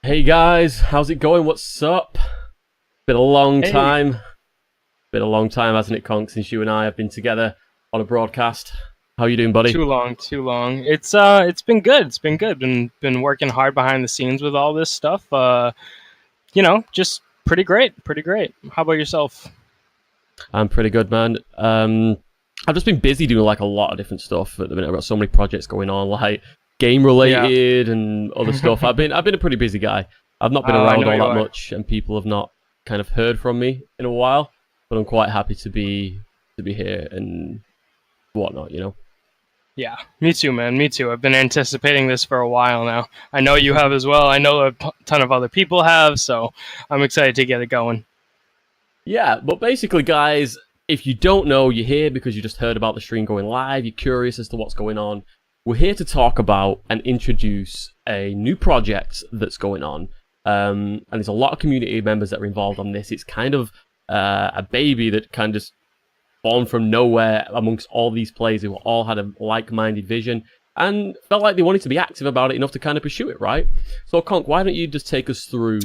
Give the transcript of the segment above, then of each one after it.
Hey guys, how's it going? What's up? Been a long Hey, time. Been a long time, hasn't it, Conq, since you and I have been together on a broadcast. How you doing, buddy? too long, too long. It's been good. It's been good. Been working hard behind the scenes with all this stuff. Just pretty great, pretty great. How about yourself? I'm pretty good, man. I've just been busy doing like a lot of different stuff at the minute. I've got so many projects going on, like game Yeah. related and other stuff. I've been a pretty busy guy. I've not been I around know all you that are. much, and people have not kind of heard from me in a while. But I'm quite happy to be here and whatnot. Yeah, me too, man. Me too. I've been anticipating this for a while now. I know you have as well. I know ton of other people have, so I'm excited to get it going. Yeah, but basically, guys, if you don't know, you're here because you just heard about the stream going live, you're curious as to what's going on. We're here to talk about and introduce a new project that's going on. And there's a lot of community members that are involved on this. It's kind of a baby that kind of just formed from nowhere amongst all these players who all had a like-minded vision and felt like they wanted to be active about it enough to kind of pursue it, right? So, Conk, why don't you just take us through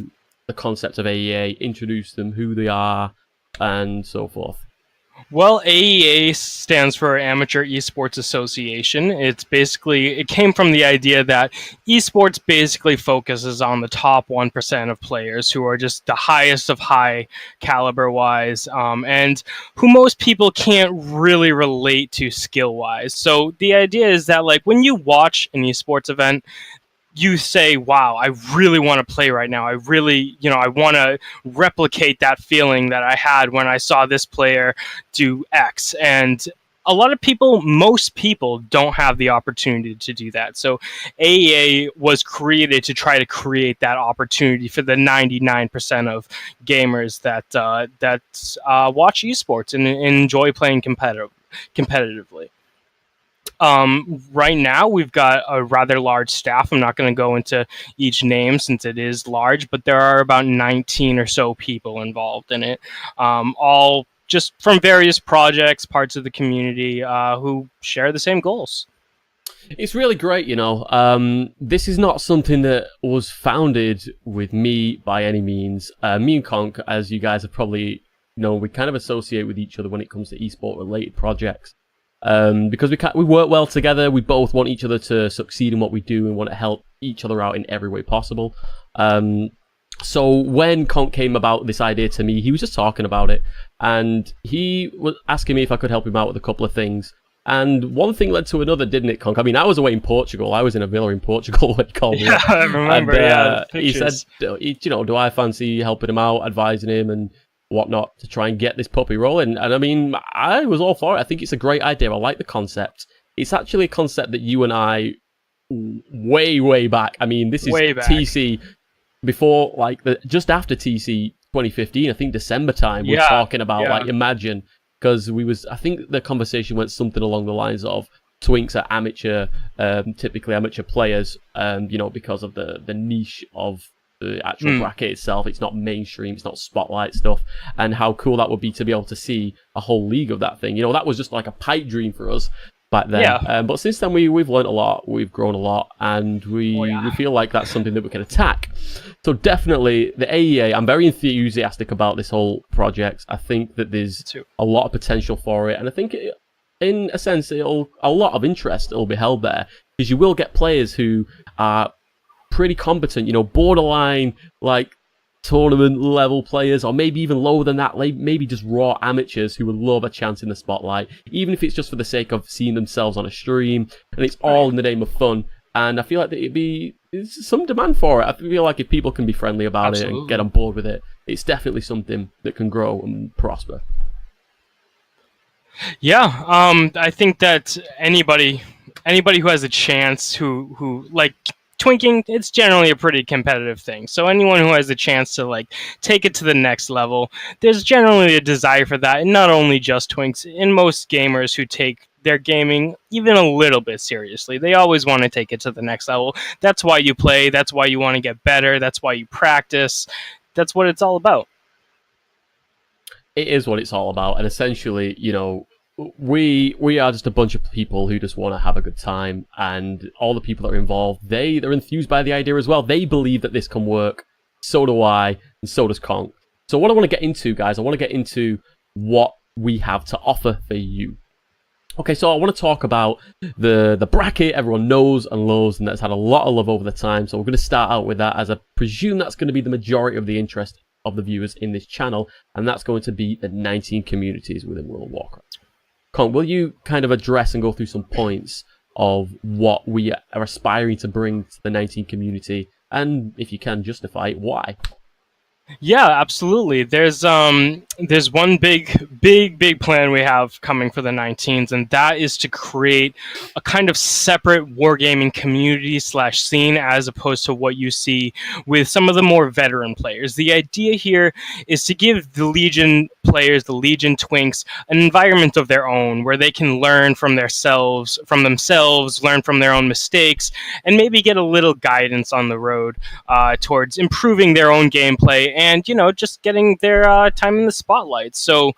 the concept of AEA, introduce them, who they are, and so forth. Well, AEA stands for Ametuer Esports Association. It came from the idea that esports basically focuses on the top 1% of players who are just the highest of high caliber wise, and who most people can't really relate to skill wise. So the idea is that, like, when you watch an esports event, you say, wow, I really want to play right now. I really, I want to replicate that feeling that I had when I saw this player do X. And a lot of people, most people don't have the opportunity to do that. So AEA was created to try to create that opportunity for the 99% of gamers that watch esports and enjoy playing competitively. Right now, we've got a rather large staff. I'm not going to go into each name since it is large, but there are about 19 or so people involved in it, all just from various projects, parts of the community, who share the same goals. It's really great. This is not something that was founded with me by any means. Me and Conk, as you guys have probably known, we kind of associate with each other when it comes to esport-related projects. Because we work well together, we both want each other to succeed in what we do and want to help each other out in every way possible. So when Conk came about this idea to me, he was just talking about it, and he was asking me if I could help him out with a couple of things. And one thing led to another, didn't it, Conk? I mean, I was away in Portugal. I was in a villa in Portugal when he called me. Yeah, I remember. And The he said, pictures. do I fancy helping him out, advising him, and whatnot to try and get this puppy rolling? And I mean, I was all for it. I think it's a great idea. I like the concept. It's actually a concept that you and I, way back. I mean, this is Way back. TC before, like just after TC 2015. I think December time. We're talking about like Imagine, because I think the conversation went something along the lines of Twinks are amateur, typically amateur players, because of the niche of the actual bracket itself. It's not mainstream, it's not spotlight stuff, and how cool that would be to be able to see a whole league of that thing. That was just like a pipe dream for us back then. Yeah. But since then we've learned a lot, we've grown a lot, and we feel like that's something that we can attack. So definitely the AEA, I'm very enthusiastic about this whole project. I think that there's a lot of potential for it, and I think in a sense a lot of interest will be held there, because you will get players who are pretty competent, borderline like tournament level players, or maybe even lower than that, maybe just raw amateurs who would love a chance in the spotlight, even if it's just for the sake of seeing themselves on a stream, and it's all in the name of fun. And I feel like there's some demand for it. I feel like if people can be friendly about it and get on board with it, it's definitely something that can grow and prosper. Yeah, I think that anybody who has a chance, who like twinking, it's generally a pretty competitive thing. So anyone who has a chance to like take it to the next level, there's generally a desire for that, and not only just twinks. In most gamers who take their gaming even a little bit seriously, they always want to take it to the next level. That's why you play. That's why you want to get better. That's why you practice. That's what it's all about. It is what it's all about, and essentially, we are just a bunch of people who just want to have a good time, and all the people that are involved, they're enthused by the idea as well. They believe that this can work. So do I, and so does Conq. So what I want to get into, guys, I want to get into what we have to offer for you. Okay, so I want to talk about the bracket everyone knows and loves, and that's had a lot of love over the time. So we're going to start out with that, as I presume that's going to be the majority of the interest of the viewers in this channel, and that's going to be the 19 communities within World of Warcraft. Conq, will you kind of address and go through some points of what we are aspiring to bring to the 19 community, and if you can justify it, why? Yeah, absolutely. There's one big plan we have coming for the 19s, and that is to create a kind of separate wargaming community / scene, as opposed to what you see with some of the more veteran players. The idea here is to give the Legion players, the Legion Twinks, an environment of their own where they can learn from themselves, learn from their own mistakes, and maybe get a little guidance on the road towards improving their own gameplay and, you know, just getting their time in the spotlight. So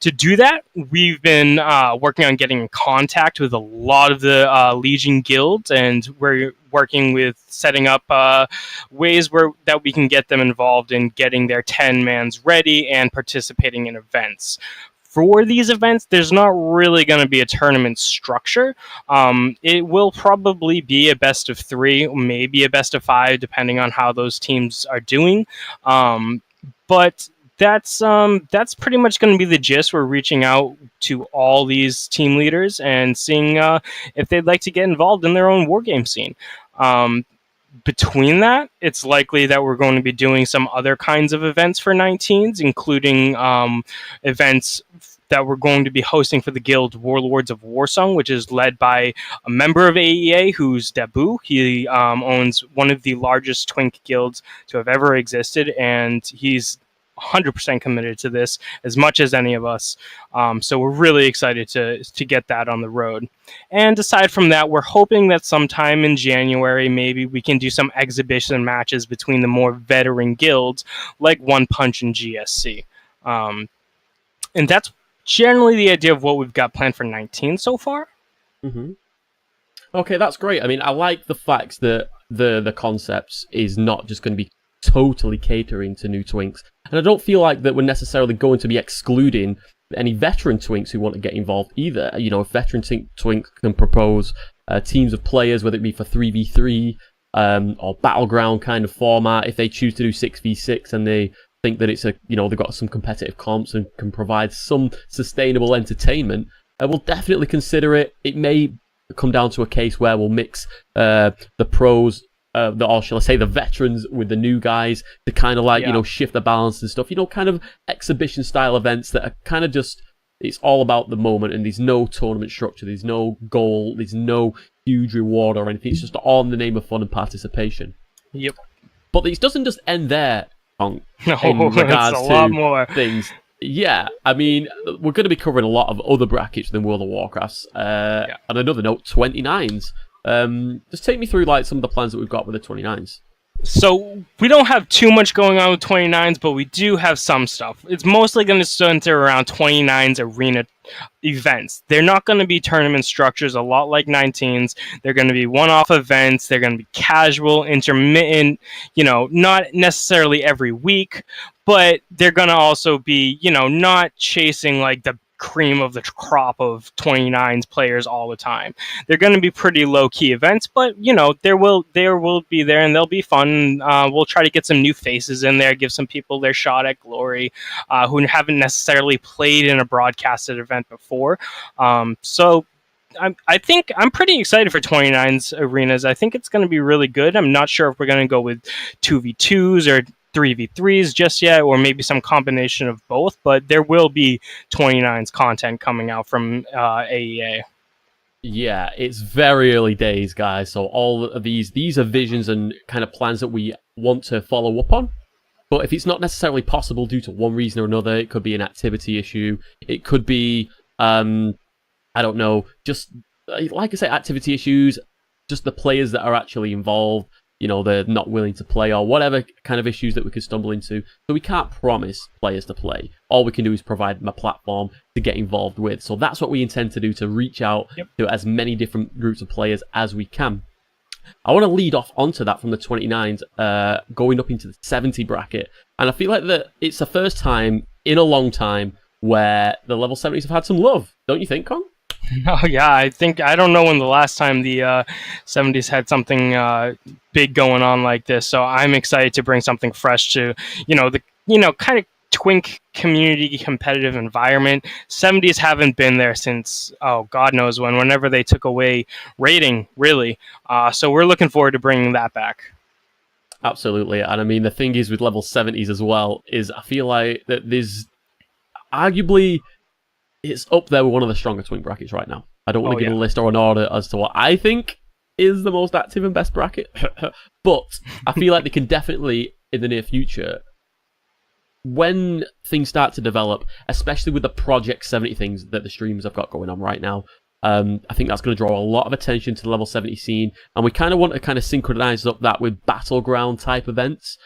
to do that, we've been working on getting in contact with a lot of the Legion guilds, and we're working with setting up ways that we can get them involved in getting their 10-mans ready and participating in events. For these events, there's not really going to be a tournament structure. It will probably be a best of 3, maybe a best of 5, depending on how those teams are doing. But that's pretty much going to be the gist. We're reaching out to all these team leaders and seeing if they'd like to get involved in their own wargame scene. Between that, it's likely that we're going to be doing some other kinds of events for 19s, including events that we're going to be hosting for the guild Warlords of Warsong, which is led by a member of AEA who's Dabu. He owns one of the largest twink guilds to have ever existed, and he's 100% committed to this as much as any of us. So we're really excited to get that on the road. And aside from that, we're hoping that sometime in January, maybe we can do some exhibition matches between the more veteran guilds, like One Punch and GSC. And that's generally the idea of what we've got planned for 19 so far. Mm-hmm. Okay, that's great. I mean, I like the fact that the concepts is not just going to be totally catering to new twinks. And I don't feel like that we're necessarily going to be excluding any veteran twinks who want to get involved either. You know, if veteran twinks can propose teams of players, whether it be for 3v3 or battleground kind of format, if they choose to do 6v6 and they think that it's they've got some competitive comps and can provide some sustainable entertainment, we'll definitely consider it. It may come down to a case where we'll mix the pros, or shall I say the veterans, with the new guys to kind of shift the balance and stuff. Kind of exhibition style events that are kind of just, it's all about the moment, and there's no tournament structure, there's no goal, there's no huge reward or anything. It's just all in the name of fun and participation. Yep. But this doesn't just end there. No, it's a lot more things. Yeah, I mean, we're going to be covering a lot of other brackets than World of Warcraft's. On another note, 29s. Just take me through some of the plans that we've got with the 29s. So we don't have too much going on with 29s, but we do have some stuff. It's mostly going to center around 29s arena events. They're not going to be tournament structures, a lot like 19s. They're going to be one-off events. They're going to be casual, intermittent, not necessarily every week, but they're going to also be, not chasing the cream of the crop of 29s players all the time. They're going to be pretty low-key events, but there will be there, and they'll be fun. We'll try to get some new faces in there, give some people their shot at glory who haven't necessarily played in a broadcasted event before. So I think I'm pretty excited for 29's arenas. I think it's going to be really good. I'm not sure if we're going to go with 2v2s or 3v3s just yet, or maybe some combination of both, but there will be 29's content coming out from AEA. Yeah, it's very early days, guys, so all of these are visions and kind of plans that we want to follow up on. But if it's not necessarily possible due to one reason or another, it could be an activity issue, it could be I don't know, just like I say, activity issues, just the players that are actually involved. they're not willing to play or whatever kind of issues that we could stumble into. So we can't promise players to play. All we can do is provide them a platform to get involved with. So that's what we intend to do, to reach out to as many different groups of players as we can. I want to lead off onto that from the 29s, going up into the 70 bracket. And I feel like that it's the first time in a long time where the level 70s have had some love. Don't you think, Conq? Oh yeah, I don't know when the last time the 70s had something big going on like this. So I'm excited to bring something fresh to, kind of twink community competitive environment. 70s haven't been there since, God knows when, whenever they took away rating, really. So we're looking forward to bringing that back. Absolutely. And I mean, the thing is with level 70s as well, is I feel like that there's arguably, it's up there with one of the stronger twink brackets right now. I don't want to give a list or an order as to what I think is the most active and best bracket, but I feel like they can definitely, in the near future, when things start to develop, especially with the Project 70 things that the streams have got going on right now, I think that's going to draw a lot of attention to the level 70 scene, and we kind of want to kind of synchronize up that with battleground type events,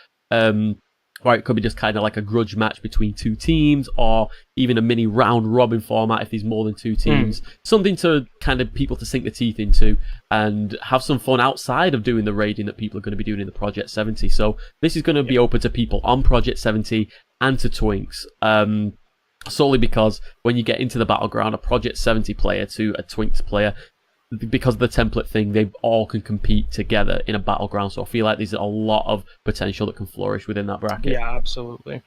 where it could be just kind of like a grudge match between two teams, or even a mini round robin format if there's more than two teams. Something to kind of people to sink their teeth into and have some fun outside of doing the raiding that people are going to be doing in the Project 70. So this is going to be open to people on Project 70 and to twinks. Solely because when you get into the battleground, a Project 70 player to a twinks player, because of the template thing, they all can compete together in a battleground. So I feel like there's a lot of potential that can flourish within that bracket. Yeah, absolutely.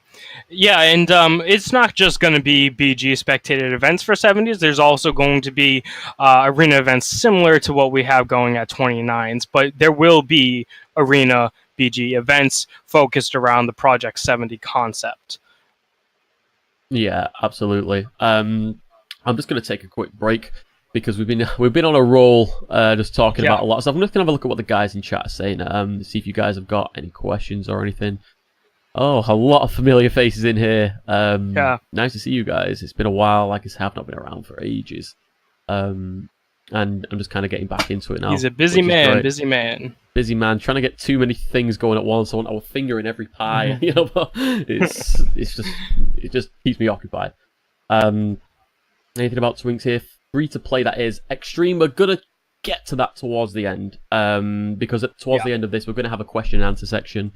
Yeah, and it's not just going to be BG spectated events for 70s. There's also going to be arena events similar to what we have going at 29s, but there will be arena BG events focused around the Project 70 concept. Yeah, absolutely. I'm just going to take a quick break, because we've been on a roll, just talking about a lot of stuff. I'm just gonna have a look at what the guys in chat are saying. See if you guys have got any questions or anything. Oh, a lot of familiar faces in here. Nice to see you guys. It's been a while. Like I have not been around for ages. And I'm just kind of getting back into it now. He's a busy man. Busy man. Busy man. Trying to get too many things going at once. I want a finger in every pie. But it just keeps me occupied. Anything about twinks here? Free to play, that is. Extreme, we're going to get to that towards the end, because towards the end of this, we're going to have a question and answer section.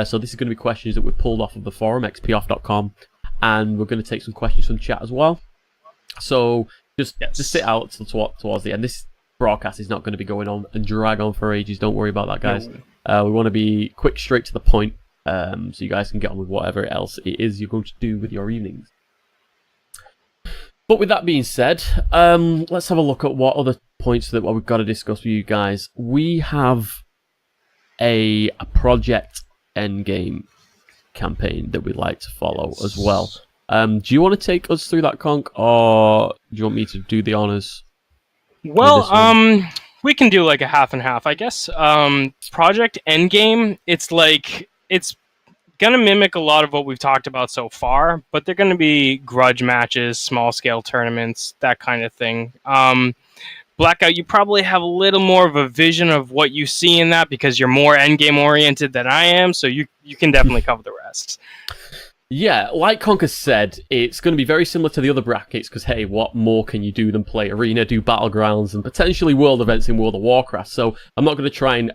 So this is going to be questions that we've pulled off of the forum, XPOFF.com, and we're going to take some questions from chat as well. So just sit out towards the end. This broadcast is not going to be going on and drag on for ages. Don't worry about that, guys. We want to be quick, straight to the point, so you guys can get on with whatever else it is you're going to do with your evenings. But with that being said, let's have a look at what other points that we've got to discuss with you guys. We have a Project Endgame campaign that we'd like to follow as well. Do you want to take us through that, Conq, or do you want me to do the honors? Well, we can do like a half and half, I guess. Project Endgame, it's gonna mimic a lot of what we've talked about so far, but they're gonna be grudge matches, small scale tournaments, that kind of thing. Blackout, you probably have a little more of a vision of what you see in that because you're more endgame oriented than I am, so you can definitely cover the rest. Yeah, like Conq has said, it's going to be very similar to the other brackets because, hey, what more can you do than play Arena, do Battlegrounds, and potentially world events in World of Warcraft? So I'm not going to try and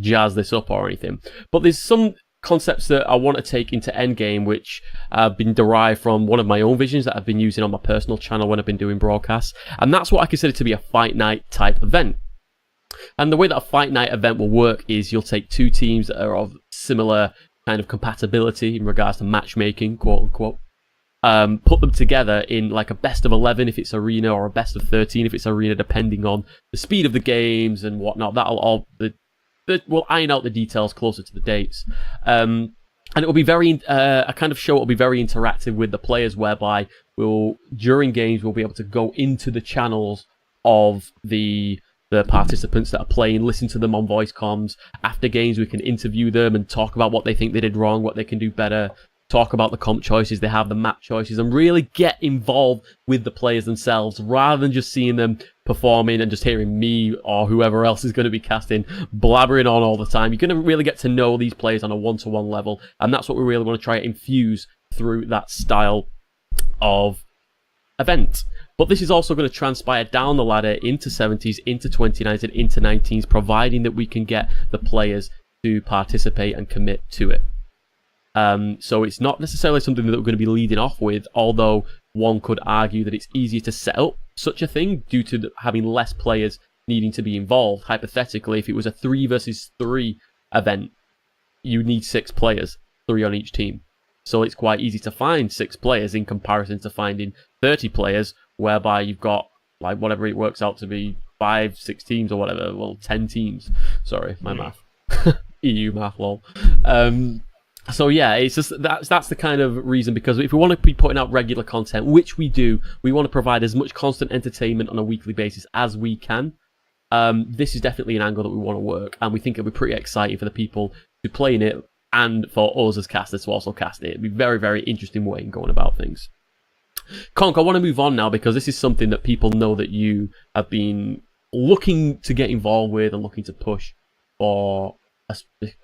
jazz this up or anything. But there's some concepts that I want to take into Endgame, which have been derived from one of my own visions that I've been using on my personal channel when I've been doing broadcasts. And that's what I consider to be a fight night type event. And the way that a fight night event will work is you'll take two teams that are of similar kind of compatibility in regards to matchmaking, quote unquote. Put them together in like a best of 11 if it's Arena, or a best of 13 if it's Arena, depending on the speed of the games and whatnot. That'll all we'll iron out the details closer to the dates. And it will be very a kind of show. It will be very interactive with the players, whereby during games we'll be able to go into the channels of the participants that are playing, listen to them on voice comms. After games, we can interview them and talk about what they think they did wrong, what they can do better, talk about the comp choices they have, the map choices, and really get involved with the players themselves, rather than just seeing them performing and just hearing me or whoever else is going to be casting blabbering on all the time. You're going to really get to know these players on a one-to-one level, and that's what we really want to try to infuse through that style of event. But this is also going to transpire down the ladder into 70s, into 29s, and into 19s, providing that we can get the players to participate and commit to it. So it's not necessarily something that we're going to be leading off with, although one could argue that it's easier to set up such a thing due to having less players needing to be involved. Hypothetically, if it was a 3 versus 3 event, you need 6 players, 3 on each team. So it's quite easy to find 6 players in comparison to finding 30 players, whereby you've got, like, whatever it works out to be, 5, 6 teams or whatever. Well, 10 teams. Sorry, my math. EU math, lol. So yeah, it's just that's the kind of reason, because if we want to be putting out regular content, which we do, we want to provide as much constant entertainment on a weekly basis as we can. This is definitely an angle that we want to work, and we think it'll be pretty exciting for the people who play in it, and for us as casters to also cast it. It'd be a very, very interesting way of going about things. Conq, I want to move on now, because this is something that people know that you have been looking to get involved with and looking to push for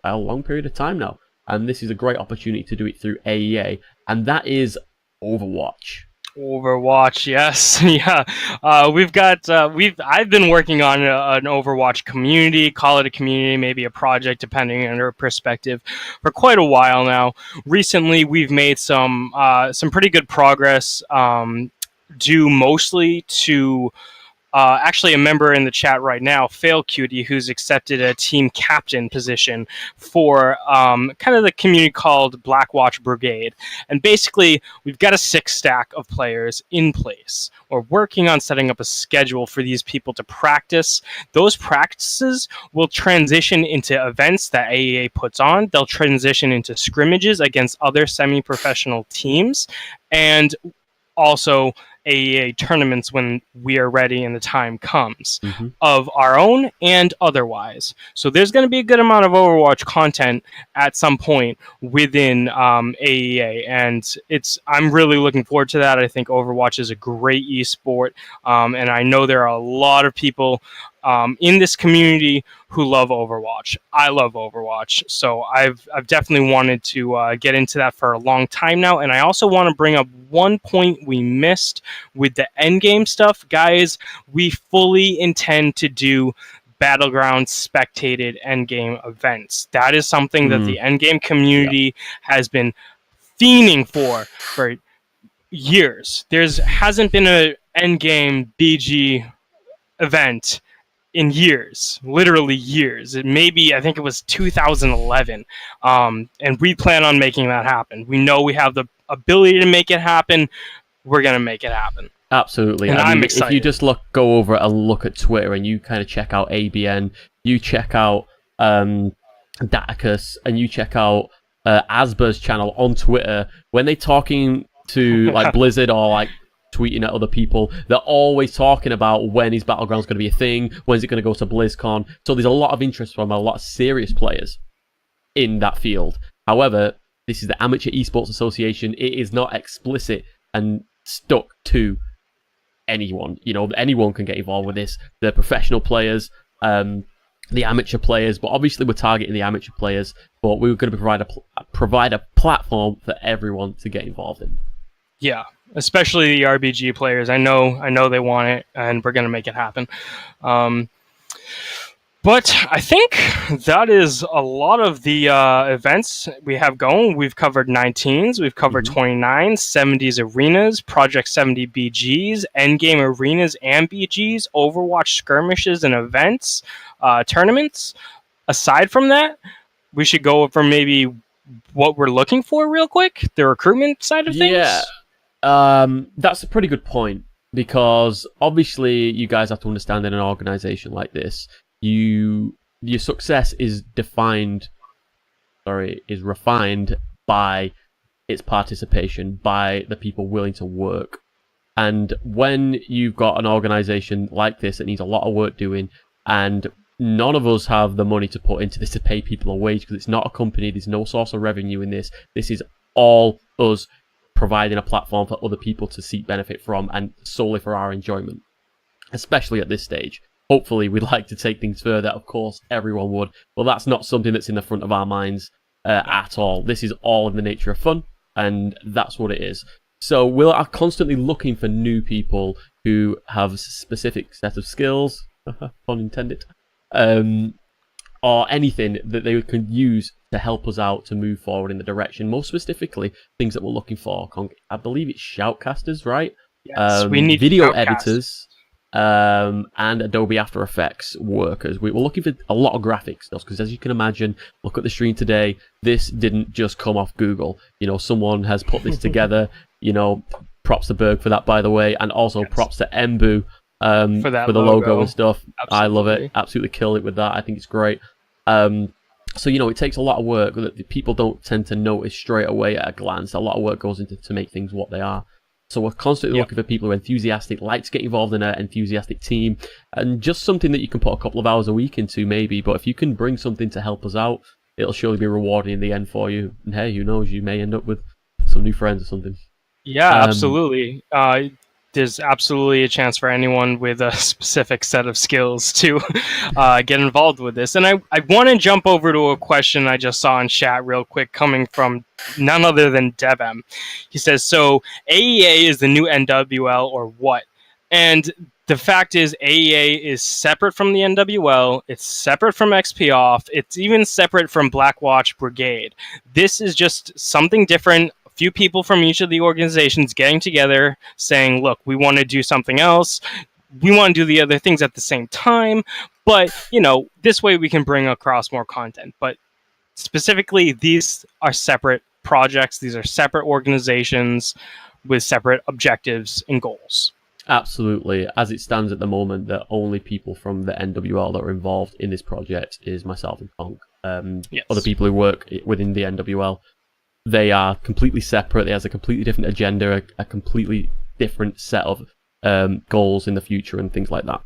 a long period of time now. And this is a great opportunity to do it through AEA, and that is Overwatch. Overwatch, yes, yeah. I've been working on an Overwatch community, call it a community, maybe a project, depending on your perspective, for quite a while now. Recently, we've made some pretty good progress, due mostly to actually a member in the chat right now, Fail Cutie, who's accepted a team captain position for kind of the community called Blackwatch Brigade. And basically, we've got a 6-stack of players in place. We're working on setting up a schedule for these people to practice. Those practices will transition into events that AEA puts on. They'll transition into scrimmages against other semi-professional teams, and also AEA tournaments when we are ready and the time comes, of our own and otherwise. So there's going to be a good amount of Overwatch content at some point within AEA, and I'm really looking forward to that. I think Overwatch is a great esport, and I know there are a lot of people in this community who love Overwatch. I love Overwatch, so I've definitely wanted to get into that for a long time now. And I also want to bring up one point we missed with the endgame stuff. Guys, we fully intend to do Battleground spectated endgame events. That is something that the endgame community has been fiending for years. Hasn't been an endgame BG event in years, literally years. I think it was 2011. And we plan on making that happen. We know we have the ability to make it happen. We're going to make it happen. Absolutely. And I'm excited. If you just go over and look at Twitter, and you kind of check out ABN, you check out Daticus, and you check out Asba's channel on Twitter, when they're talking to like Blizzard or like tweeting at other people, they're always talking about when is Battlegrounds going to be a thing, when is it going to go to BlizzCon. So there's a lot of interest from a lot of serious players in that field. However, this is the Ametuer Esports Association. It is not explicit and stuck to anyone. You know, anyone can get involved with this. The professional players, the amateur players, but obviously we're targeting the amateur players, but we're going to provide a platform for everyone to get involved in. Yeah, especially the RBG players. I know they want it, and we're going to make it happen. But I think that is a lot of the events we have going. We've covered 19s, we've covered 29s, 70s arenas, Project 70 BGs, endgame arenas and BGs, Overwatch skirmishes and events, tournaments. Aside from that, we should go over maybe what we're looking for real quick, the recruitment side of things. Yeah, that's a pretty good point, because obviously you guys have to understand, in an organization like this, your success is refined by its participation, by the people willing to work. And when you've got an organization like this that needs a lot of work doing, and none of us have the money to put into this to pay people a wage, because it's not a company, there's no source of revenue in this. This is all us providing a platform for other people to seek benefit from, and solely for our enjoyment. especially at this stage. Hopefully, we'd like to take things further. Of course, everyone would. But that's not something that's in the front of our minds at all. This is all in the nature of fun, and that's what it is. So we are constantly looking for new people who have a specific set of skills, pun intended, or anything that they can use to help us out to move forward in the direction. Most specifically, things that we're looking for. I believe it's shoutcasters, right? Yes, we need video shoutcasters. editors. And Adobe After Effects workers. We're looking for a lot of graphic stuff because, as you can imagine, look at the stream today. This didn't just come off Google. You know, someone has put this together. You know, props to Berg for that, by the way, and also props to Embu for the logo and stuff. Absolutely. I love it. Absolutely kill it with that. I think it's great. So, you know, it takes a lot of work that people don't tend to notice straight away at a glance. A lot of work goes into to make things what they are. So we're constantly looking for people who are enthusiastic, like to get involved in an enthusiastic team, and just something that you can put a couple of hours a week into, maybe. But if you can bring something to help us out, it'll surely be rewarding in the end for you. And hey, who knows, you may end up with some new friends or something. Yeah, absolutely. There's absolutely a chance for anyone with a specific set of skills to get involved with this. And I want to jump over to a question I just saw in chat real quick, coming from none other than DevM. He says, so AEA is the new NWL or what? And the fact is AEA is separate from the NWL, it's separate from XPOFF, it's even separate from Blackwatch Brigade. This is just something different. Few people from each of the organizations getting together saying, look, we want to do something else. We want to do the other things at the same time. But, you know, this way we can bring across more content. But specifically, these are separate projects. These are separate organizations with separate objectives and goals. Absolutely. As it stands at the moment, the only people from the NWL that are involved in this project is myself and Conq. Yes. Other people who work within the NWL, they are completely separate. They have a completely different agenda, a completely different set of goals in the future and things like that.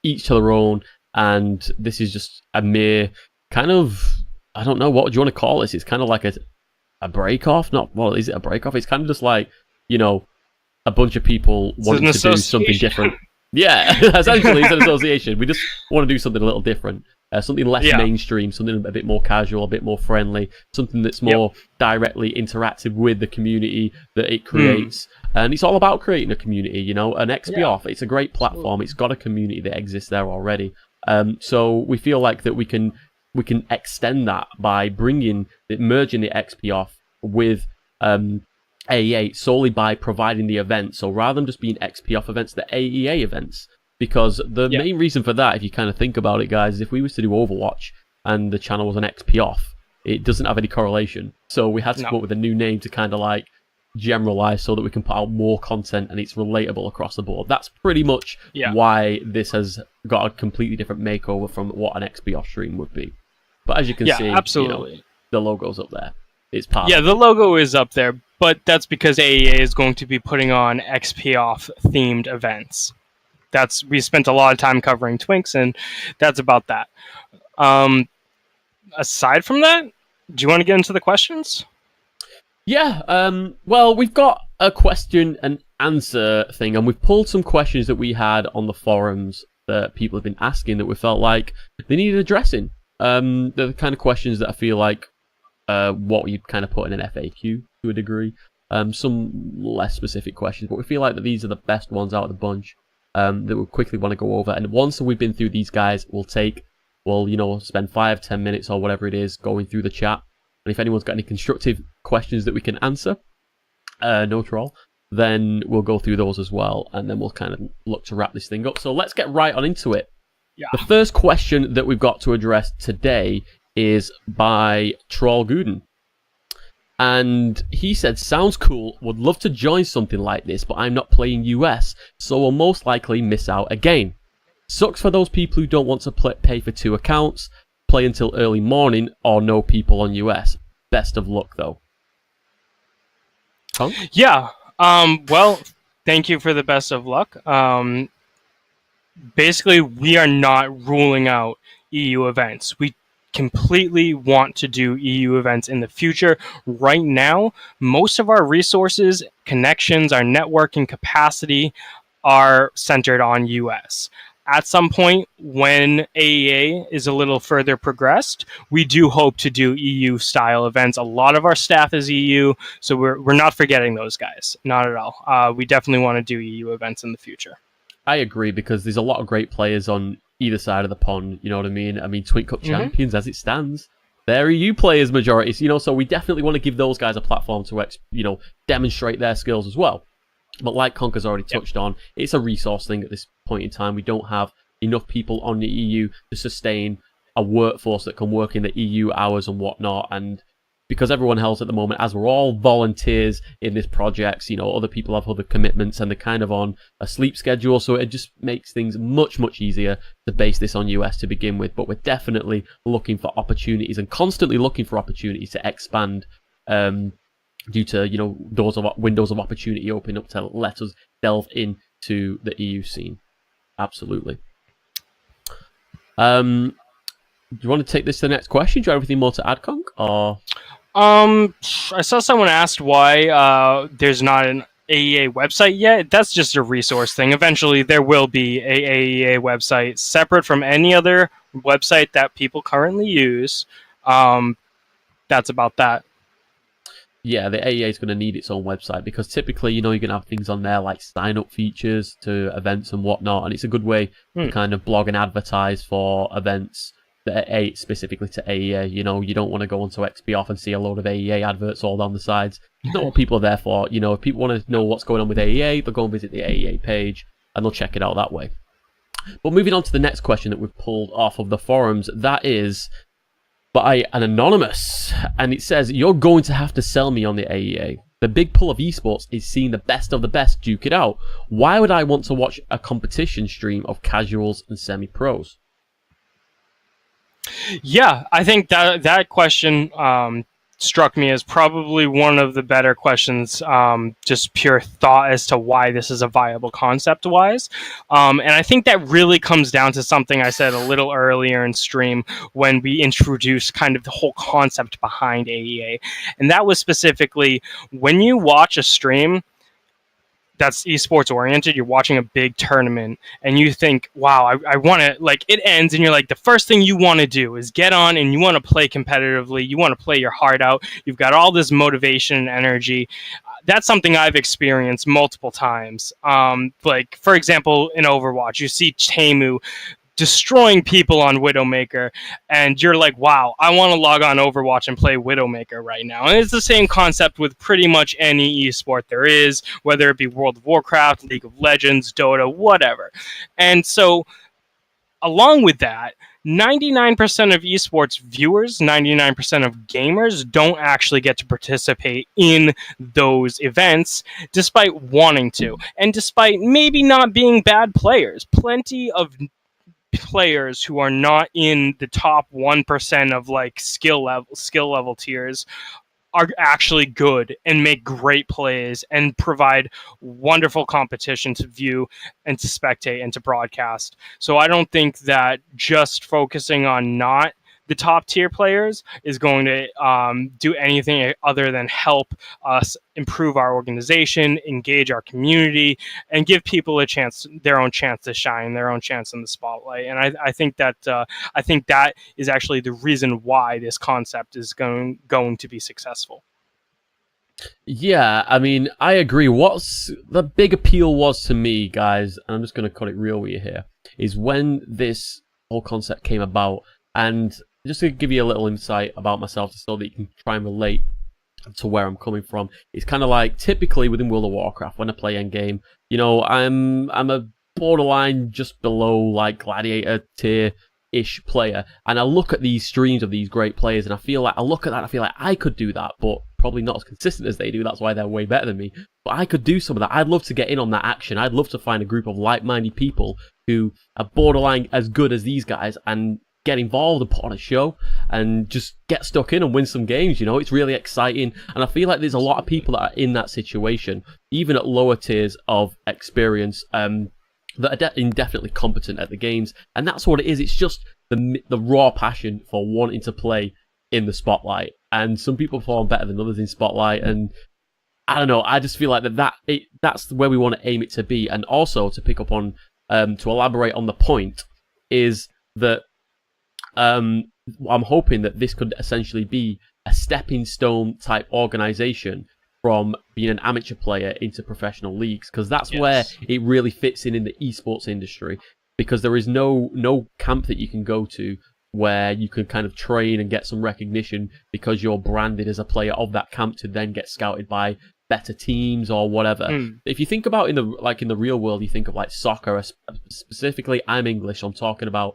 Each to their own, and this is just a mere kind of, I don't know, what do you want to call this? It's kind of like a break-off. Not, well, is it a break-off? It's kind of just like, you know, a bunch of people wanting to do something different. Yeah, essentially it's an association. We just want to do something a little different. Something less mainstream, something a bit more casual, a bit more friendly, something that's more directly interactive with the community that it creates. And it's all about creating a community, you know. An XPOFF, it's a great platform. It's got a community that exists there already. So we feel like that we can extend that by merging the XPOFF with AEA solely by providing the events. So rather than just being XPOFF events, the AEA events. Because the main reason for that, if you kind of think about it, guys, is if we was to do Overwatch and the channel was an XPOFF, it doesn't have any correlation. So we had to come up with a new name to kind of like generalize so that we can put out more content and it's relatable across the board. That's pretty much why this has got a completely different makeover from what an XPOFF stream would be. But as you can see, absolutely. You know, the logo's up there. It's part of it. The logo is up there, but that's because AEA is going to be putting on XPOFF themed events. We spent a lot of time covering Twinks, and that's about that. Aside from that, do you want to get into the questions? Yeah, well, we've got a question and answer thing, and we've pulled some questions that we had on the forums that people have been asking that we felt like they needed addressing. They're the kind of questions that I feel like what you'd kind of put in an FAQ to a degree. Some less specific questions, but we feel like that these are the best ones out of the bunch. That we quickly want to go over, and once we've been through these guys, we'll you know, spend 5-10 minutes or whatever it is going through the chat, and if anyone's got any constructive questions that we can answer, no troll, then we'll go through those as well, and then we'll kind of look to wrap this thing up. So let's get right on into it. The first question that we've got to address today is by Troll Gooden. And he said, sounds cool, would love to join something like this, but I'm not playing US, so will most likely miss out again. Sucks for those people who don't want to pay for 2 accounts, play until early morning, or know people on US. Best of luck, though. Conq? Yeah, well, thank you for the best of luck. Basically, we are not ruling out EU events. We completely want to do EU events in the future. Right now, most of our resources, connections, our networking capacity are centered on US. At some point, when AEA is a little further progressed, we do hope to do EU-style events. A lot of our staff is EU, so we're not forgetting those guys. Not at all. We definitely want to do EU events in the future. I agree, because there's a lot of great players on either side of the pond, you know what I mean? I mean, Twink Cup champions, as it stands, they're EU players majority, so we definitely want to give those guys a platform to, demonstrate their skills as well. But like Conq has already touched on, it's a resource thing at this point in time. We don't have enough people on the EU to sustain a workforce that can work in the EU hours and whatnot. And because everyone else at the moment, as we're all volunteers in this project, other people have other commitments and they're kind of on a sleep schedule. So it just makes things much, much easier to base this on US to begin with. But we're definitely looking for opportunities and constantly looking for opportunities to expand due to, windows of opportunity opening up to let us delve into the EU scene. Absolutely. Do you want to take this to the next question? Do you have anything more to add, Conq? Or... I saw someone asked why there's not an AEA website yet. That's just a resource thing. Eventually, there will be a AEA website separate from any other website that people currently use. That's about that. Yeah, the AEA is going to need its own website because typically, you're going to have things on there like sign-up features to events and whatnot, and it's a good way to kind of blog and advertise for events that are specifically to AEA. You don't want to go onto XPOFF and see a load of AEA adverts all down the sides. You know what people are there for. If people want to know what's going on with AEA, they'll go and visit the AEA page, and they'll check it out that way. But moving on to the next question that we've pulled off of the forums, that is by an anonymous, and it says, you're going to have to sell me on the AEA. The big pull of esports is seeing the best of the best duke it out. Why would I want to watch a competition stream of casuals and semi-pros? Yeah, I think that question struck me as probably one of the better questions, just pure thought as to why this is a viable concept-wise. And I think that really comes down to something I said a little earlier in stream when we introduced kind of the whole concept behind AEA. And that was specifically, when you watch a stream that's esports oriented, you're watching a big tournament and you think, wow, I want to, like, it ends and you're like, the first thing you want to do is get on and you want to play competitively. You want to play your heart out. You've got all this motivation and energy. That's something I've experienced multiple times. Like, for example, in Overwatch, you see Tamu destroying people on Widowmaker, and you're like, wow, I want to log on Overwatch and play Widowmaker right now. And it's the same concept with pretty much any esport there is, whether it be World of Warcraft, League of Legends, Dota, whatever. And so, along with that, 99% of esports viewers, 99% of gamers don't actually get to participate in those events despite wanting to, and despite maybe not being bad players. Plenty of players who are not in the top 1% of like skill level tiers are actually good and make great plays and provide wonderful competition to view and to spectate and to broadcast. So I don't think that just focusing on not the top tier players is going to do anything other than help us improve our organization, engage our community, and give people a chance, their own chance to shine, their own chance in the spotlight. And I think that is actually the reason why this concept is going to be successful. Yeah, I mean, I agree. What's the big appeal was to me, guys, and I'm just going to cut it real with you here, is when this whole concept came about. And just to give you a little insight about myself so that you can try and relate to where I'm coming from, it's kind of like typically within World of Warcraft, when I play endgame, I'm a borderline just below like gladiator tier-ish player, and I look at these streams of these great players and I feel like I could do that, but probably not as consistent as they do. That's why they're way better than me. But I could do some of that. I'd love to get in on that action. I'd love to find a group of like-minded people who are borderline as good as these guys and get involved and put on a show and just get stuck in and win some games. It's really exciting, and I feel like there's a lot of people that are in that situation, even at lower tiers of experience, that are indefinitely competent at the games. And that's what it is. It's just the raw passion for wanting to play in the spotlight, and some people perform better than others in spotlight, and I don't know. I just feel like that's where we want to aim it to be. And also to pick up on, to elaborate on the point, is that I'm hoping that this could essentially be a stepping stone type organization from being an amateur player into professional leagues, because that's where it really fits in the esports industry, because there is no camp that you can go to where you can kind of train and get some recognition because you're branded as a player of that camp to then get scouted by better teams or whatever. If you think about in the real world, you think of like soccer, specifically. I'm English, so I'm talking about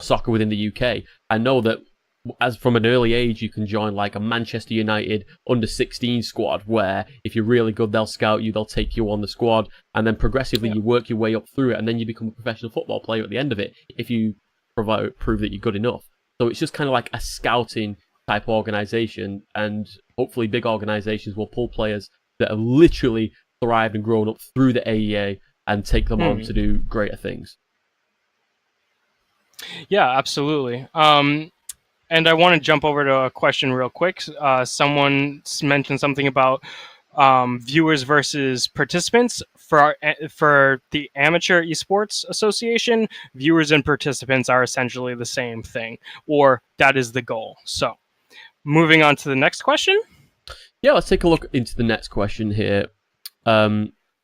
soccer within the UK. I know that as from an early age, you can join like a Manchester United under-16 squad, where if you're really good, they'll scout you, they'll take you on the squad, and then progressively you work your way up through it, and then you become a professional football player at the end of it if you prove that you're good enough. So it's just kind of like a scouting type organization, and hopefully big organizations will pull players that have literally thrived and grown up through the AEA and take them on to do greater things. Yeah, absolutely. And I want to jump over to a question real quick. Someone mentioned something about viewers versus participants. For the Ametuer Esports Association, viewers and participants are essentially the same thing, or that is the goal. So, moving on to the next question. Yeah, let's take a look into the next question here.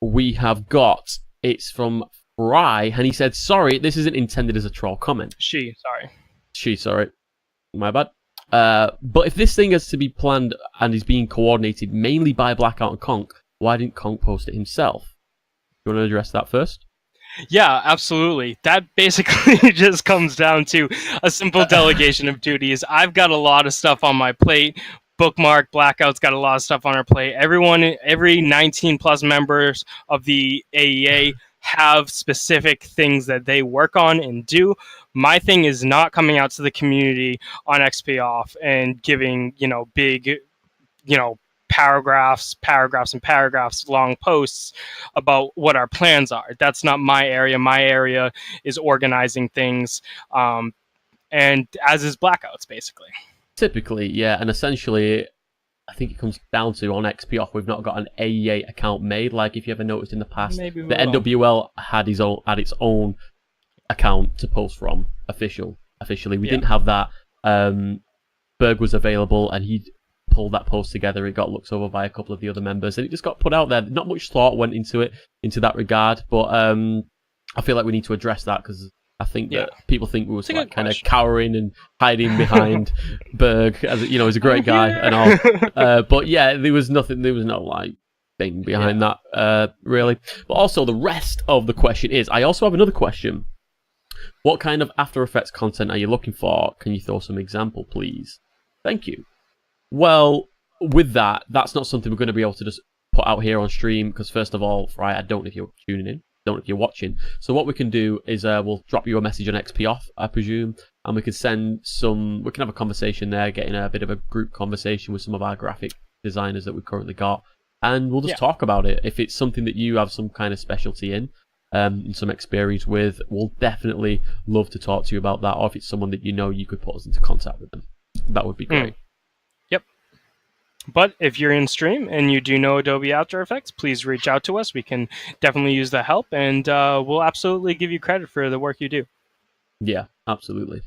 We have got, it's from Fry, and he said, sorry, this isn't intended as a troll comment. She, sorry. My bad. But if this thing has to be planned and is being coordinated mainly by Blackout and Conq, why didn't Conq post it himself? You want to address that first? Yeah, absolutely. That basically just comes down to a simple delegation of duties. I've got a lot of stuff on my plate. Bookmark, Blackout's got a lot of stuff on her plate. Every 19 plus members of the AEA have specific things that they work on and do. My thing is not coming out to the community on XPOFF and giving, big, paragraphs and paragraphs long posts about what our plans are. That's not my area. My area is organizing things, and as is Blackouts, basically. Typically, yeah, and essentially, I think it comes down to, on XPOFF, we've not got an AEA account made. Like, if you ever noticed in the past, the NWL had its own account to post from officially. We didn't have that. Berg was available, and he pulled that post together. It got looked over by a couple of the other members, and it just got put out there. Not much thought went into that regard, but I feel like we need to address that, because I think that people think we were like kind of cowering and hiding behind Berg, as he's a great guy and all. But yeah, there was no like thing behind that really. But also the rest of the question is, I also have another question. What kind of After Effects content are you looking for? Can you throw some example, please? Thank you. Well, with that's not something we're going to be able to just put out here on stream, because first of all, Fry, I don't know if you're tuning in. Don't know if you're watching. So what we can do is we'll drop you a message on XPOFF, I presume, and we can have a conversation there, getting a bit of a group conversation with some of our graphic designers that we've currently got, and we'll just talk about it. If it's something that you have some kind of specialty in, and some experience with, we'll definitely love to talk to you about that, or if it's someone that you could put us into contact with them. That would be great. Yep. But if you're in stream and you do know Adobe After Effects, please reach out to us. We can definitely use the help, and we'll absolutely give you credit for the work you do. Yeah, absolutely.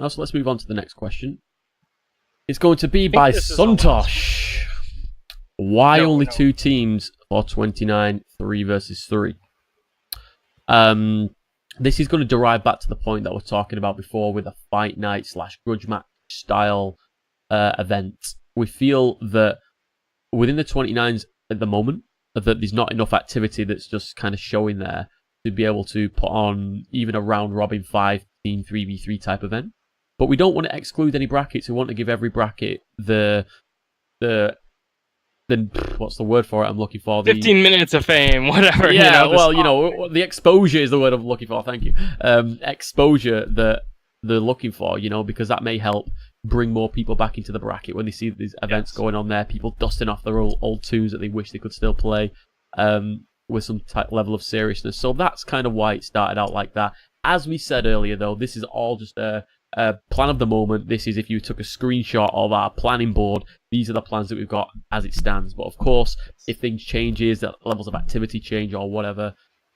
Also, let's move on to the next question. It's going to be by Suntosh. Why only 2 teams for 29 3 versus 3? This is going to derive back to the point that we're talking about before with a fight night / grudge match style event. We feel that within the 29s at the moment, that there's not enough activity that's just kind of showing there to be able to put on even a round robin 5-team 3v3 type event. But we don't want to exclude any brackets. We want to give every bracket the what's the word for it I'm looking for? 15 minutes of fame, whatever. Yeah, the exposure is the word I'm looking for. Thank you. Exposure that they're looking for, because that may help bring more people back into the bracket when they see these events going on there. People dusting off their old tunes that they wish they could still play with some level of seriousness. So that's kind of why it started out like that. As we said earlier, though, this is all just a plan of the moment. This is if you took a screenshot of our planning board. These are the plans that we've got as it stands. But of course, if things changes, that levels of activity change or whatever,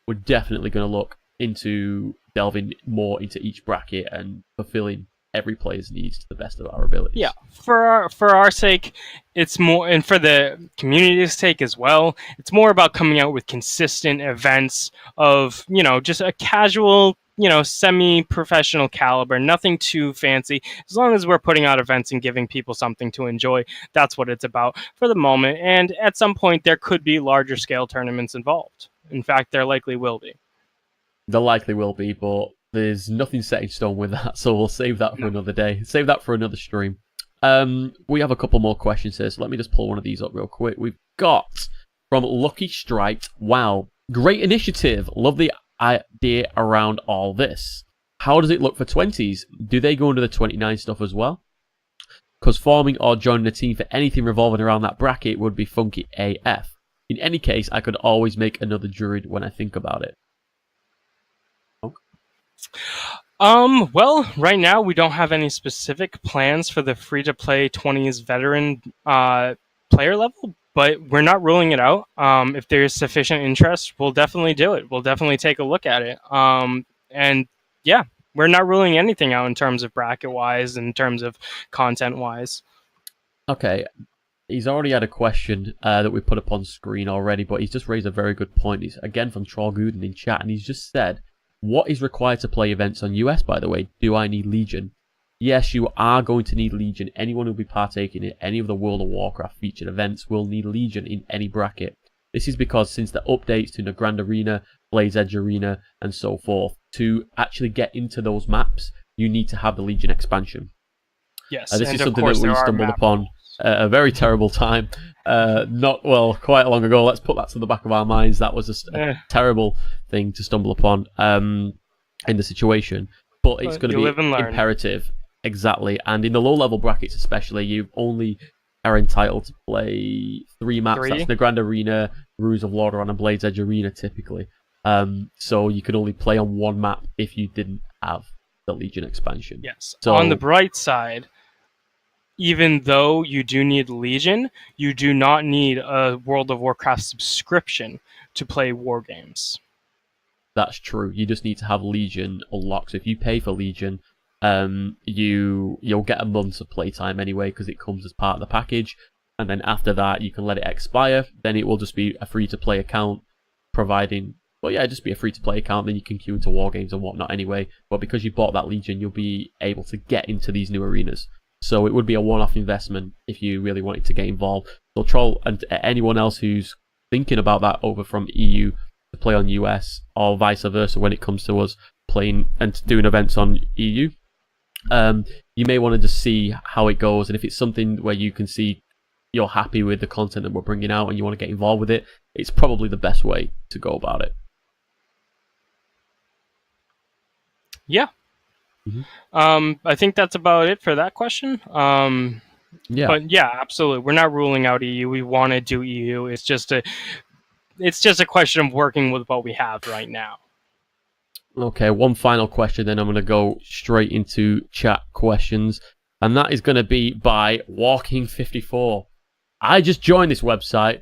we're definitely going to look into delving more into each bracket and fulfilling every player's needs to the best of our abilities. Yeah, for our sake, it's more, and for the community's sake as well, it's more about coming out with consistent events of, just a casual, semi-professional caliber, nothing too fancy. As long as we're putting out events and giving people something to enjoy, that's what it's about for the moment. And at some point, there could be larger scale tournaments involved. In fact, there likely will be. There likely will be, but there's nothing set in stone with that, so we'll save that for another day. Save that for another stream. We have a couple more questions here, so let me just pull one of these up real quick. We've got from Lucky Striped. Wow, great initiative. Love the idea around all this. How does it look for 20s? Do they go under the 29 stuff as well? Because forming or joining a team for anything revolving around that bracket would be funky AF. In any case, I could always make another druid when I think about it. Well, right now we don't have any specific plans for the free-to-play 20s veteran player level, but we're not ruling it out. If there's sufficient interest, we'll definitely do it. We'll definitely take a look at it. And yeah, we're not ruling anything out in terms of bracket-wise, in terms of content-wise. Okay. He's already had a question that we put up on screen already, but he's just raised a very good point. He's again from Trollguden in chat, and he's just said, what is required to play events on US, by the way? Do I need Legion? Yes, you are going to need Legion. Anyone who will be partaking in any of the World of Warcraft featured events will need Legion in any bracket. This is because since the updates to the Grand Arena, Blade's Edge Arena, and so forth, to actually get into those maps, you need to have the Legion expansion. Yes, this is something that we stumbled upon a very terrible time. Quite long ago. Let's put that to the back of our minds. That was just a terrible thing to stumble upon in the situation. But it's going to be imperative. Exactly. And in the low-level brackets especially, you only are entitled to play 3 maps. That's the Grand Arena, Ruins of Lordaeron, and Blade's Edge Arena, typically. So you could only play on 1 map if you didn't have the Legion expansion. Yes. So, on the bright side, even though you do need Legion, you do not need a World of Warcraft subscription to play war games. That's true. You just need to have Legion unlocked. So if you pay for Legion, you'll get a month of playtime anyway because it comes as part of the package. And then after that, you can let it expire. Then it will just be a free-to-play account, just be a free-to-play account. Then you can queue into war games and whatnot anyway. But because you bought that Legion, you'll be able to get into these new arenas. So it would be a one-off investment if you really wanted to get involved. So Troll and anyone else who's thinking about that over from EU to play on US or vice versa when it comes to us playing and doing events on EU, you may want to just see how it goes. And if it's something where you can see you're happy with the content that we're bringing out and you want to get involved with it, it's probably the best way to go about it. Yeah. I think that's about it for that question. Yeah. But yeah, absolutely. We're not ruling out EU. We want to do EU. It's just a question of working with what we have right now. Okay, one final question, then I'm going to go straight into chat questions. And that is going to be by Walking54. I just joined this website,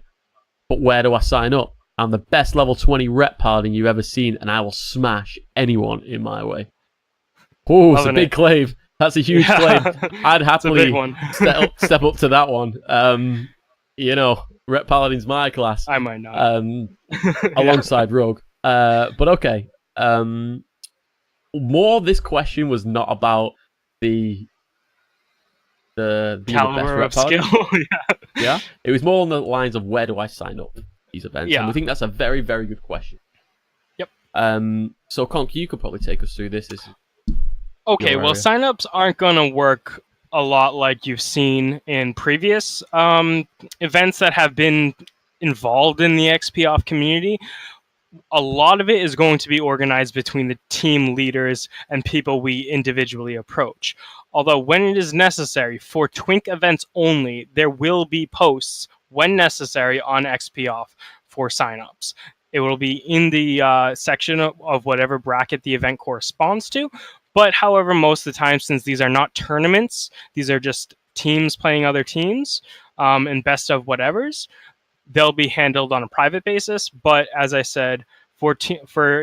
but where do I sign up? I'm the best level 20 rep paladin you've ever seen, and I will smash anyone in my way. Oh, it's a big claim. That's a huge claim. I'd happily step up to that one. Rep Paladin's my class. I might not. Alongside Rogue. But okay. This question was not about the caliber of skill. Yeah. It was more on the lines of where do I sign up for these events? Yeah. And we think that's a very, very good question. Yep. So Conq, you could probably take us through this. Okay, well, signups aren't going to work a lot like you've seen in previous events that have been involved in the XPOFF community. A lot of it is going to be organized between the team leaders and people we individually approach. Although when it is necessary for Twink events only, there will be posts when necessary on XPOFF for signups. It will be in the section of whatever bracket the event corresponds to. But however, most of the time, since these are not tournaments, these are just teams playing other teams, and best of whatevers, they'll be handled on a private basis. But as I said, for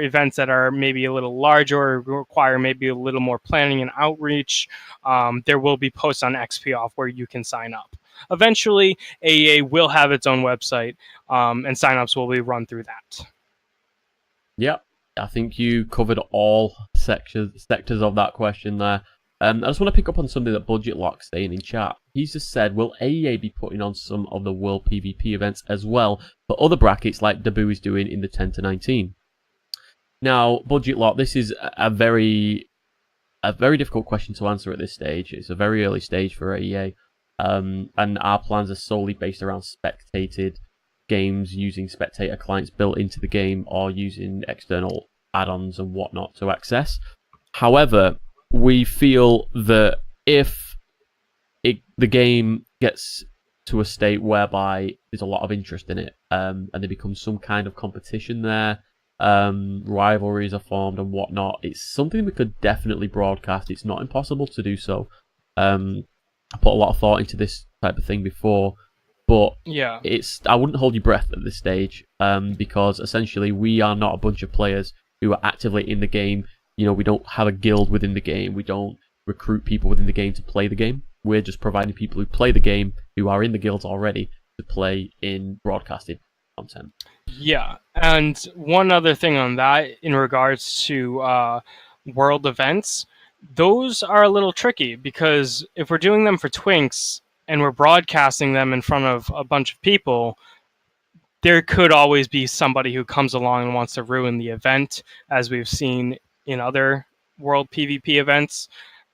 events that are maybe a little larger or require maybe a little more planning and outreach, there will be posts on XPOFF where you can sign up. Eventually, AEA will have its own website, and signups will be run through that. Yep, I think you covered all sectors of that question there. I just want to pick up on something that Budget Lock's saying in chat. He's just said, will AEA be putting on some of the World PvP events as well for other brackets like Dabu is doing in the 10 to 19? Now, Budget Lock, this is a very difficult question to answer at this stage. It's a very early stage for AEA, and our plans are solely based around spectated games using spectator clients built into the game or using external add-ons and whatnot to access. However, we feel that if the game gets to a state whereby there's a lot of interest in it, and there becomes some kind of competition there, rivalries are formed and whatnot, it's something we could definitely broadcast. It's not impossible to do so. I put a lot of thought into this type of thing before, but yeah, I wouldn't hold your breath at this stage, because essentially we are not a bunch of players who are actively in the game. You know, we don't have a guild within the game. We don't recruit people within the game to play the game. We're just providing people who play the game, who are in the guilds already, to play in broadcasted content. Yeah, and one other thing on that in regards to world events, those are a little tricky because if we're doing them for Twinks and we're broadcasting them in front of a bunch of people, there could always be somebody who comes along and wants to ruin the event, as we've seen in other world PvP events.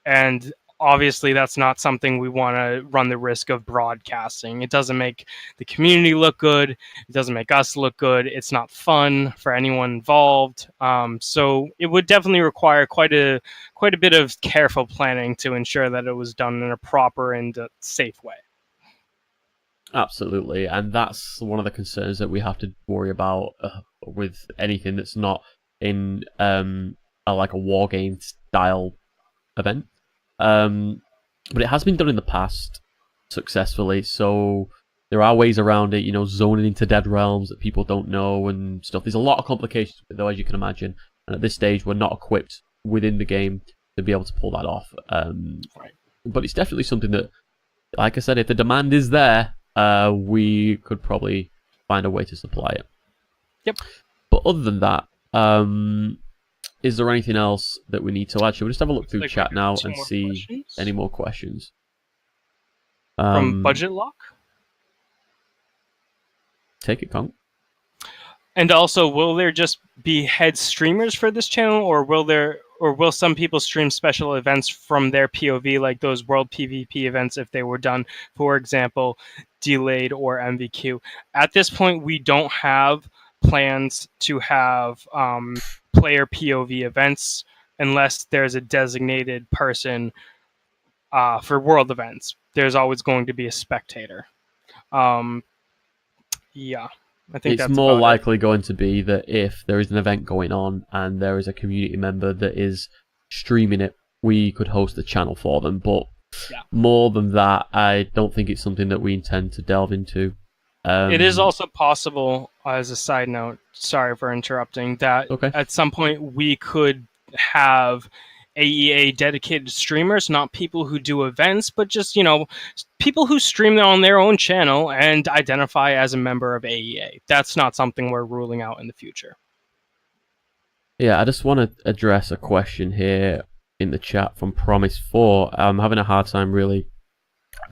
And obviously that's not something we want to run the risk of broadcasting. It doesn't make the community look good. It doesn't make us look good. It's not fun for anyone involved. So it would definitely require quite a bit of careful planning to ensure that it was done in a proper and safe way. Absolutely, and that's one of the concerns that we have to worry about with anything that's not in like a war game style event. But it has been done in the past successfully, so there are ways around it, you know, zoning into dead realms that people don't know and stuff. There's a lot of complications with it, though, as you can imagine, and at this stage we're not equipped within the game to be able to pull that off. Right. But it's definitely something that, like I said, if the demand is there, we could probably find a way to supply it. Yep. But other than that, is there anything else that we need to add? Should we just have a look through chat now and see questions? Any more questions? From Budget Lock? Take it, Conq. And also, will there just be head streamers for this channel, or will some people stream special events from their POV, like those World PvP events if they were done, for example, delayed or MVQ? At this point, we don't have plans to have player POV events unless there's a designated person for world events. There's always going to be a spectator. Yeah. I think it's more likely going to be that if there is an event going on and there is a community member that is streaming it, we could host the channel for them. But more than that, I don't think it's something that we intend to delve into. It is also possible, as a side note, sorry for interrupting, that at some point we could have AEA dedicated streamers, not people who do events, but just, you know, people who stream on their own channel and identify as a member of AEA. That's not something we're ruling out in the future. Yeah, I just want to address a question here in the chat from Promise4. I'm having a hard time really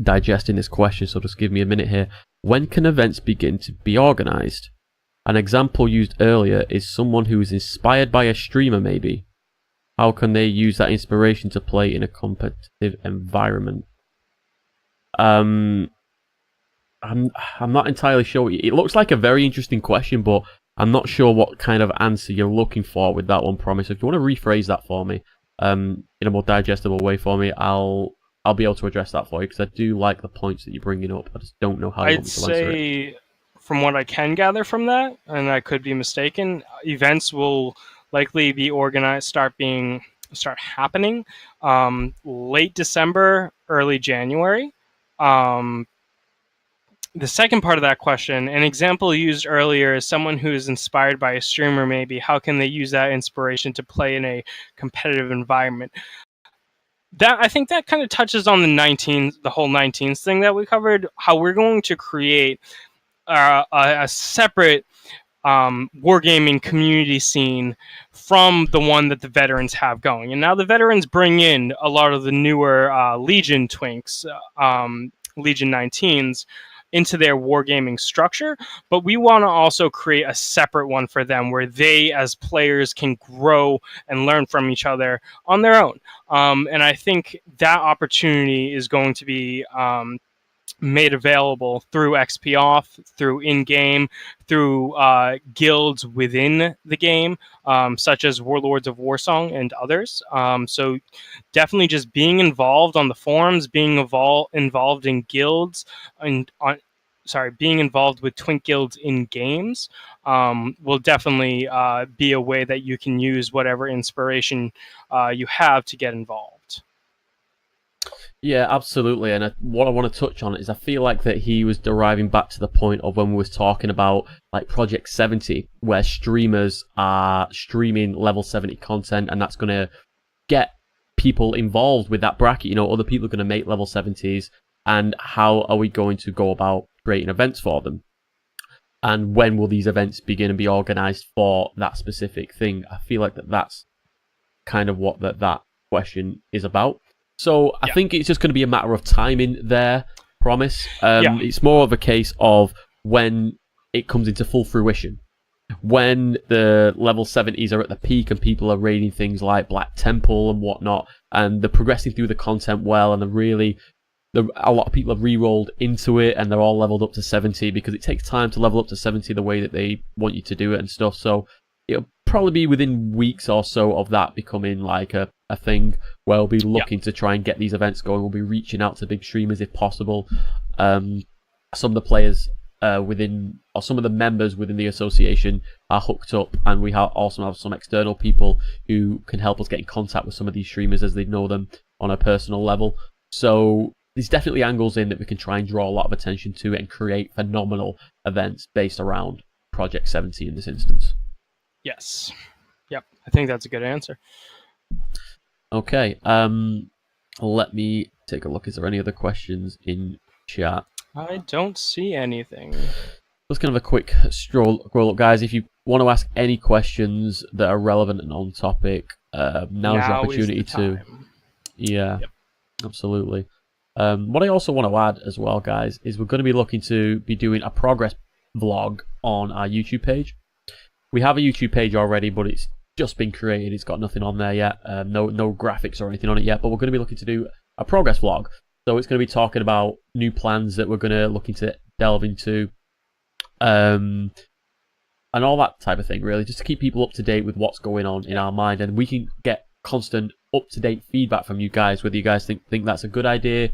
digesting this question, so just give me a minute here. When can events begin to be organized? An example used earlier is someone who is inspired by a streamer, maybe. How can they use that inspiration to play in a competitive environment? I'm not entirely sure. It looks like a very interesting question, but I'm not sure what kind of answer you're looking for with that one, Promise. If you want to rephrase that for me, in a more digestible way for me, I'll be able to address that for you, because I do like the points that you're bringing up. I just don't know how you want me to answer it. I'd say, from what I can gather from that, and I could be mistaken, events will likely be organized, start being start happening late December, early January. The second part of that question, an example used earlier is someone who is inspired by a streamer, maybe. How can they use that inspiration to play in a competitive environment? That, I think that kind of touches on the whole 19s thing that we covered, how we're going to create a separate wargaming community scene from the one that the veterans have going. And now the veterans bring in a lot of the newer Legion twinks, Legion 19s, into their wargaming structure, but we want to also create a separate one for them where they as players can grow and learn from each other on their own. And I think that opportunity is going to be made available through XPOFF, through in-game, through guilds within the game, such as Warlords of Warsong and others. So definitely just being involved on the forums, being involved in guilds, and being involved with twink guilds in games will definitely be a way that you can use whatever inspiration you have to get involved. Yeah, absolutely. And what I want to touch on is I feel like that he was deriving back to the point of when we was talking about like Project 70, where streamers are streaming level 70 content, and that's going to get people involved with that bracket. You know, other people are going to make level 70s, and how are we going to go about creating events for them? And when will these events begin and be organized for that specific thing? I feel like that's kind of what that question is about. So I think it's just going to be a matter of timing there, Promise. It's more of a case of when it comes into full fruition. When the level 70s are at the peak and people are raiding things like Black Temple and whatnot, and they're progressing through the content well, and a lot of people have re-rolled into it, and they're all leveled up to 70 because it takes time to level up to 70 the way that they want you to do it and stuff. So it'll probably be within weeks or so of that becoming like a thing where we'll be looking to try and get these events going. We'll be reaching out to big streamers if possible. Some of the players some of the members within the association are hooked up, and we also have some external people who can help us get in contact with some of these streamers as they know them on a personal level. So there's definitely angles in that we can try and draw a lot of attention to and create phenomenal events based around Project 70 in this instance. Yes. Yep. I think that's a good answer. Okay. Let me take a look. Is there any other questions in chat? I don't see anything. Just kind of a quick scroll up, guys. If you want to ask any questions that are relevant and on topic, now's your opportunity to. Yeah, absolutely. What I also want to add as well, guys, is we're going to be looking to be doing a progress vlog on our YouTube page. We have a YouTube page already, but it's just been created. It's got nothing on there yet. No graphics or anything on it yet. But we're going to be looking to do a progress vlog. So it's going to be talking about new plans that we're going to looking to delve into, and all that type of thing. Really, just to keep people up to date with what's going on in our mind, and we can get constant up-to-date feedback from you guys. Whether you guys think that's a good idea,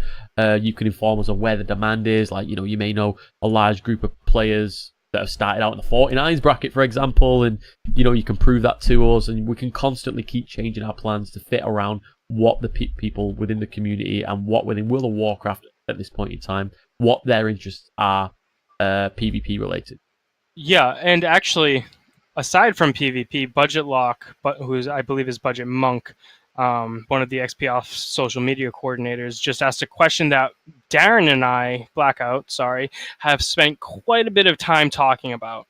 you can inform us on where the demand is. Like, you know, you may know a large group of players that have started out in the 49s bracket, for example, and you know, you can prove that to us, and we can constantly keep changing our plans to fit around what the people within the community and what within World of Warcraft at this point in time, what their interests are, PvP related. Yeah, and actually, aside from PvP, Budget Lock, who I believe is Budget Monk, one of the XPOFF social media coordinators, just asked a question that Darren and I, have spent quite a bit of time talking about.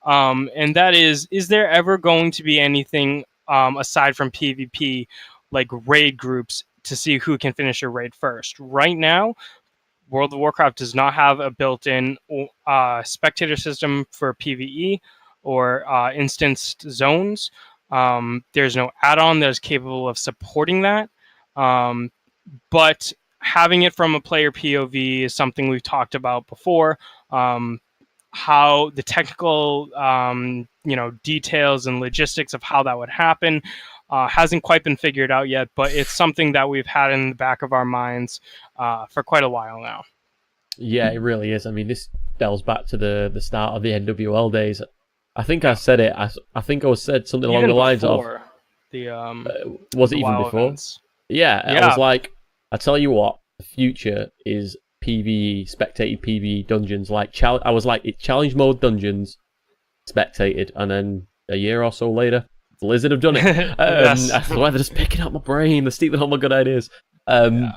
And that is there ever going to be anything aside from PvP, like raid groups, to see who can finish a raid first? Right now, World of Warcraft does not have a built-in spectator system for PvE or instanced zones. There's no add-on that is capable of supporting that. But having it from a player POV is something we've talked about before. How the technical details and logistics of how that would happen hasn't quite been figured out yet, but it's something that we've had in the back of our minds for quite a while now. Yeah, it really is. I mean, this delves back to the start of the NWL days. I think I said it. I think I said something along the lines of The was the it even WoW before? events. Yeah, Yeah. I was like, I tell you what, the future is PvE, spectated PvE dungeons. Like, I was like, it challenge mode dungeons, spectated, and then a year or so later, Blizzard have done it. Yes. I swear they're just picking up my brain, they're stealing all my good ideas. Yeah.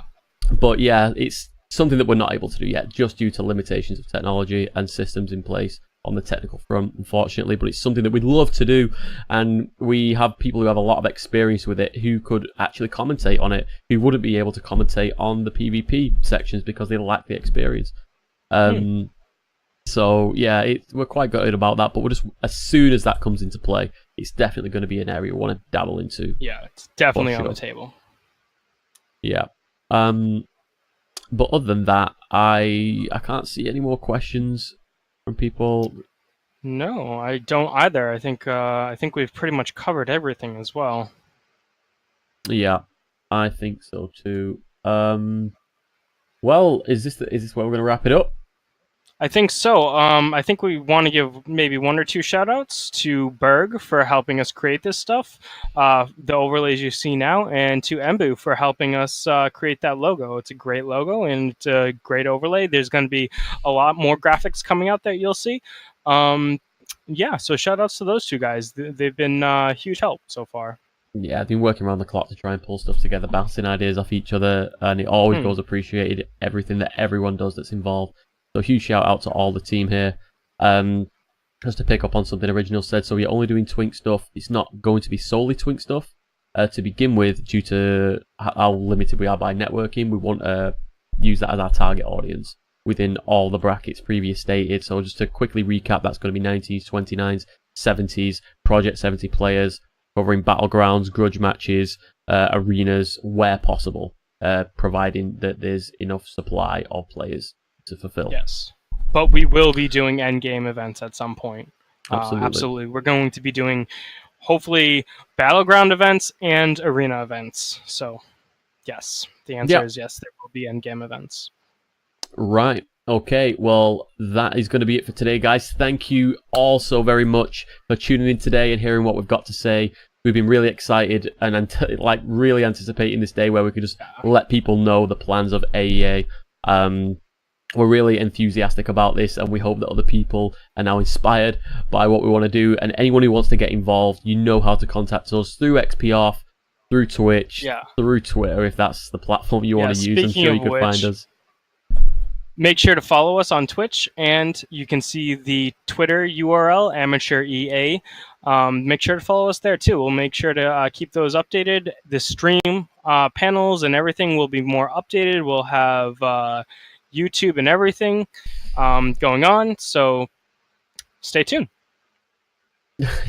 But yeah, it's something that we're not able to do yet, just due to limitations of technology and systems in place on the technical front, unfortunately. But it's something that we'd love to do, and we have people who have a lot of experience with it who could actually commentate on it, who wouldn't be able to commentate on the PvP sections because they lack the experience. So yeah, we're quite gutted about that, but we're just, as soon as that comes into play, it's definitely going to be an area we want to dabble into. Yeah, it's definitely on the table. Yeah. But other than that, I can't see any more questions from people. No, I don't either. I think we've pretty much covered everything as well. Yeah, I think so too. Well, is this where we're going to wrap it up? I think so. I think we want to give maybe 1 or 2 shout-outs to Berg for helping us create this stuff, the overlays you see now, and to Embu for helping us create that logo. It's a great logo, and it's a great overlay. There's going to be a lot more graphics coming out that you'll see. Yeah, so shout-outs to those 2 guys. They've been huge help so far. Yeah, I've been working around the clock to try and pull stuff together, bouncing ideas off each other, and it always goes appreciated, everything that everyone does that's involved. So huge shout out to all the team here. Just to pick up on something Original said, so we're only doing Twink stuff. It's not going to be solely Twink stuff to begin with, due to how limited we are by networking. We want to use that as our target audience within all the brackets previous stated. So just to quickly recap, that's going to be 90s, 29s, 70s, Project 70 players, covering battlegrounds, grudge matches, arenas, where possible, providing that there's enough supply of players to fulfill. Yes, but we will be doing endgame events at some point. Absolutely. We're going to be doing, hopefully, battleground events and arena events. So, yes, the answer is yes, there will be endgame events. Right. Okay, well, that is going to be it for today, guys. Thank you all so very much for tuning in today and hearing what we've got to say. We've been really excited and really anticipating this day where we could just let people know the plans of AEA. We're really enthusiastic about this, and we hope that other people are now inspired by what we want to do. And anyone who wants to get involved, you know how to contact us through XPOFF, through Twitch, through Twitter, if that's the platform you want to use. I'm sure you can find us. Make sure to follow us on Twitch, and you can see the Twitter URL, Ametuer EA. Make sure to follow us there too. We'll make sure to keep those updated. The stream panels and everything will be more updated. We'll have YouTube and everything going on, so stay tuned.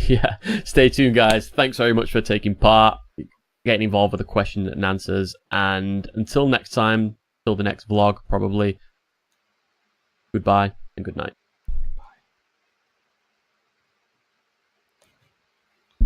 Yeah, stay tuned, guys. Thanks very much for taking part, getting involved with the question and answers, and until next time, till the next vlog, probably, goodbye and good night.